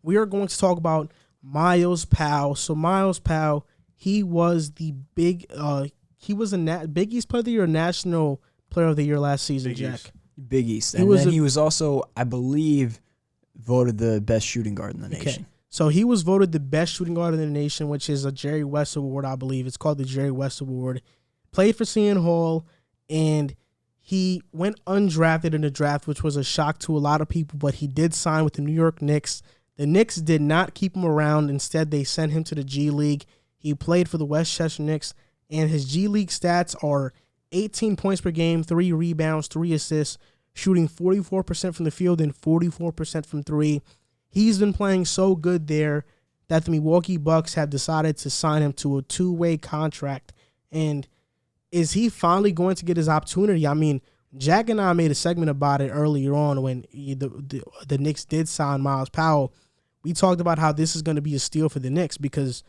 we are going to talk about Myles Powell. So Myles Powell, he was the Big East Player of the Year or National Player of the Year last season, Jack. Big East. And he was also, I believe, voted the best shooting guard in the nation. So he was voted the best shooting guard in the nation, which is a Jerry West Award, I believe. It's called the Jerry West Award. Played for Seton Hall, and he went undrafted in the draft, which was a shock to a lot of people, but he did sign with the New York Knicks. The Knicks did not keep him around. Instead, they sent him to the G League. He played for the Westchester Knicks, and his G League stats are 18 points per game, 3 rebounds, 3 assists, shooting 44% from the field and 44% from three. He's been playing so good there that the Milwaukee Bucks have decided to sign him to a 2-way contract. And is he finally going to get his opportunity? I mean, Jack and I made a segment about it earlier on when the Knicks did sign Myles Powell. We talked about how this is going to be a steal for the Knicks because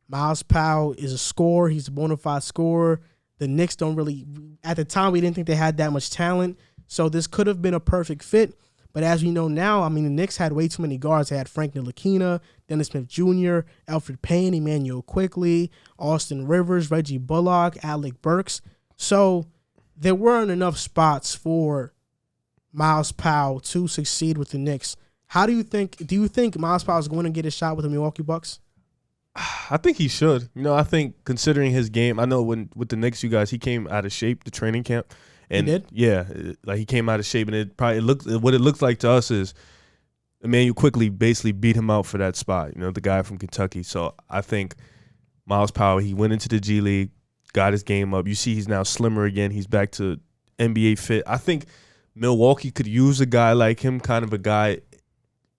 Myles Powell is a scorer. He's a bona fide scorer. The Knicks don't really, at the time, we didn't think they had that much talent. So this could have been a perfect fit. But as we know now, I mean, the Knicks had way too many guards. They had Frank Ntilikina, Dennis Smith Jr., Alfred Payne, Emmanuel Quickley, Austin Rivers, Reggie Bullock, Alec Burks. So there weren't enough spots for Myles Powell to succeed with the Knicks. Do you think Myles Powell is going to get a shot with the Milwaukee Bucks? I think he should. I think considering his game, I know with the Knicks, he came out of shape, the training camp. And he did? Yeah, he came out of shape, and what it looked like to us is Emmanuel Quickley basically beat him out for that spot, the guy from Kentucky. So I think Myles Powell, he went into the G League, got his game up. You see he's now slimmer again. He's back to NBA fit. I think Milwaukee could use a guy like him, kind of a guy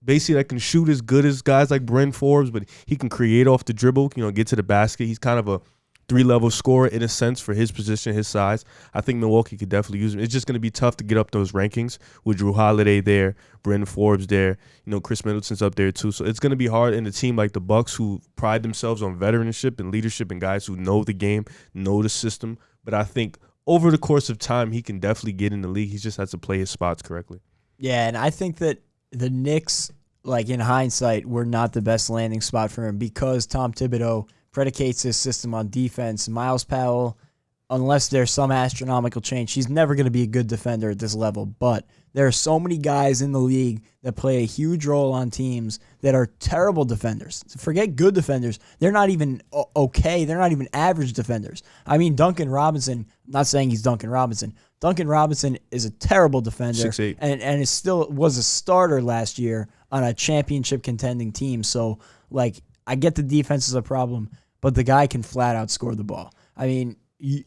basically that can shoot as good as guys like Bryn Forbes, but he can create off the dribble, get to the basket. He's kind of a 3-level scorer in a sense for his position, his size. I think Milwaukee could definitely use him. It's just going to be tough to get up those rankings with Drew Holiday there, Bryn Forbes there, Chris Middleton's up there too. So it's going to be hard in a team like the Bucks who pride themselves on veteranship and leadership and guys who know the game, know the system. But I think over the course of time, he can definitely get in the league. He just has to play his spots correctly. Yeah, and I think that the Knicks, in hindsight, were not the best landing spot for him because Tom Thibodeau predicates his system on defense. Myles Powell, unless there's some astronomical change, he's never going to be a good defender at this level. But there are so many guys in the league that play a huge role on teams that are terrible defenders. Forget good defenders. They're not even okay. They're not even average defenders. I mean, Duncan Robinson, I'm not saying he's Duncan Robinson. Duncan Robinson is a terrible defender 6'8". and is still was a starter last year on a championship contending team. So, I get the defense is a problem, but the guy can flat out score the ball. I mean,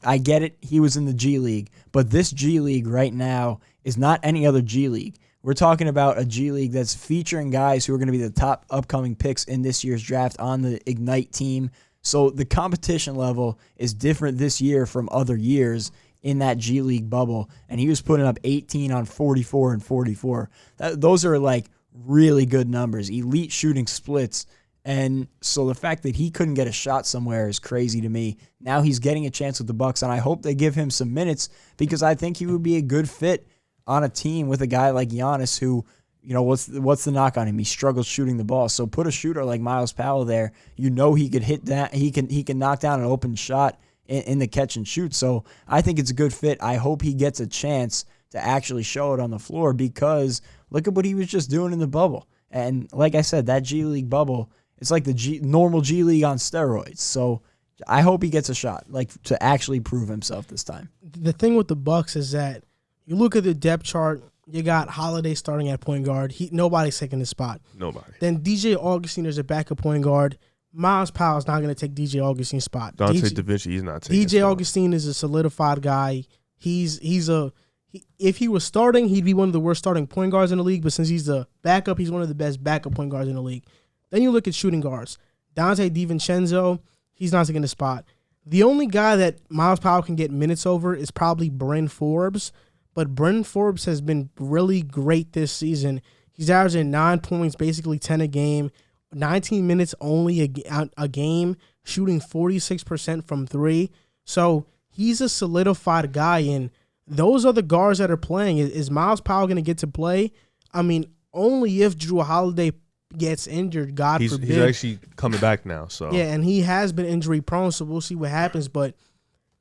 I get it. He was in the G League, but this G League right now is not any other G League. We're talking about a G League that's featuring guys who are going to be the top upcoming picks in this year's draft on the Ignite team. So the competition level is different this year from other years in that G League bubble, and he was putting up 18 on 44 and 44. Those are really good numbers, elite shooting splits. And so the fact that he couldn't get a shot somewhere is crazy to me. Now he's getting a chance with the Bucks, and I hope they give him some minutes because I think he would be a good fit on a team with a guy like Giannis who, what's the knock on him? He struggles shooting the ball. So put a shooter like Myles Powell there. He could hit that. He can knock down an open shot in the catch and shoot. So I think it's a good fit. I hope he gets a chance to actually show it on the floor because look at what he was just doing in the bubble. And like I said, that G League bubble, it's like the normal G League on steroids. So I hope he gets a shot, to actually prove himself this time. The thing with the Bucks is that you look at the depth chart, you got Holiday starting at point guard. Nobody's taking his spot. Nobody. Then DJ Augustine is a backup point guard. Myles Powell is not going to take DJ Augustine's spot. Dante DaVinci, he's not taking DJ Augustine is a solidified guy. If he was starting, he'd be one of the worst starting point guards in the league, but since he's the backup, he's one of the best backup point guards in the league. Then you look at shooting guards. Dante DiVincenzo, he's not taking the spot. The only guy that Myles Powell can get minutes over is probably Bryn Forbes, but Bryn Forbes has been really great this season. He's averaging 9 points, basically 10 a game, 19 minutes only a game, shooting 46% from three. So he's a solidified guy, and those are the guards that are playing. Is Myles Powell going to get to play? I mean, only if Drew Holiday gets injured, God forbid. He's actually coming back now. So yeah, and he has been injury prone, so we'll see what happens. But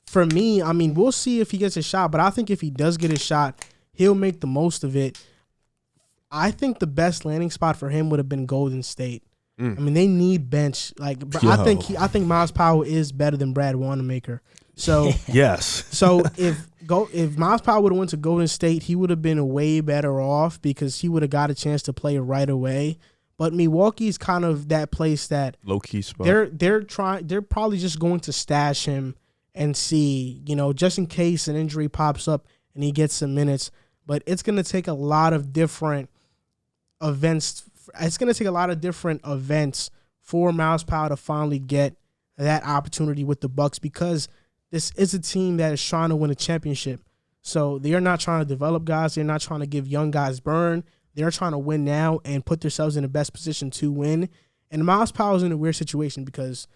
for me, I mean, we'll see if he gets a shot. But I think if he does get a shot, he'll make the most of it. I think the best landing spot for him would have been Golden State. I mean, they need bench. I think Myles Powell is better than Brad Wanamaker. So yes. So if Myles Powell would have went to Golden State, he would have been way better off because he would have got a chance to play right away. But Milwaukee's kind of that place that low key spot. They're probably just going to stash him and see, just in case an injury pops up and he gets some minutes. But it's going to take a lot of different events. It's going to take a lot of different events for Myles Powell to finally get that opportunity with the Bucks because this is a team that is trying to win a championship. So they are not trying to develop guys. They're not trying to give young guys burn. They're trying to win now and put themselves in the best position to win. And Myles Powell is in a weird situation because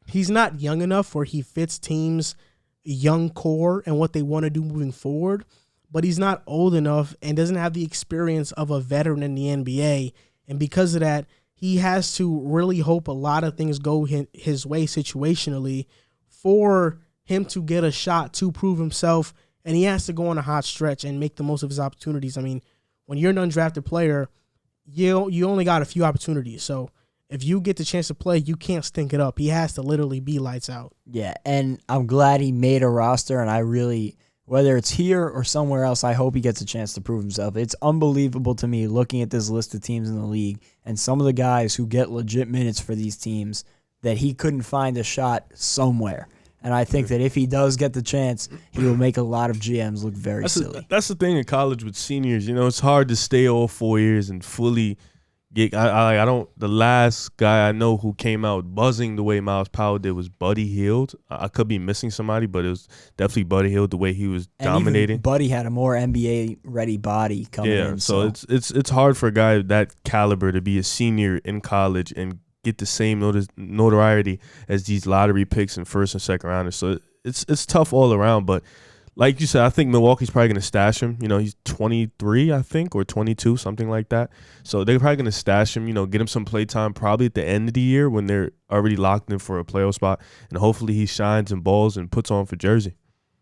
he's not young enough where he fits teams' young core and what they want to do moving forward. But he's not old enough and doesn't have the experience of a veteran in the NBA. And because of that, he has to really hope a lot of things go his way situationally for him to get a shot to prove himself. And he has to go on a hot stretch and make the most of his opportunities. I mean, when you're an undrafted player, you only got a few opportunities. So if you get the chance to play, you can't stink it up. He has to literally be lights out. Yeah, and I'm glad he made a roster, and I really... Whether it's here or somewhere else, I hope he gets a chance to prove himself. It's unbelievable to me looking at this list of teams in the league and some of the guys who get legit minutes for these teams that he couldn't find a shot somewhere. And I think that if he does get the chance, he will make a lot of GMs look very silly. That's the thing in college with seniors. It's hard to stay all 4 years and fully get. I don't. The last guy I know who came out buzzing the way Myles Powell did was Buddy Hield. I could be missing somebody, but it was definitely Buddy Hield the way he was dominating. Even Buddy had a more NBA ready body coming in. Yeah, so it's hard for a guy of that caliber to be a senior in college and get the same notoriety as these lottery picks in first and second rounders. So it's tough all around, but. Like you said, I think Milwaukee's probably going to stash him. He's 23, I think, or 22, something like that. So they're probably going to stash him, get him some play time probably at the end of the year when they're already locked in for a playoff spot. And hopefully he shines and balls and puts on for Jersey.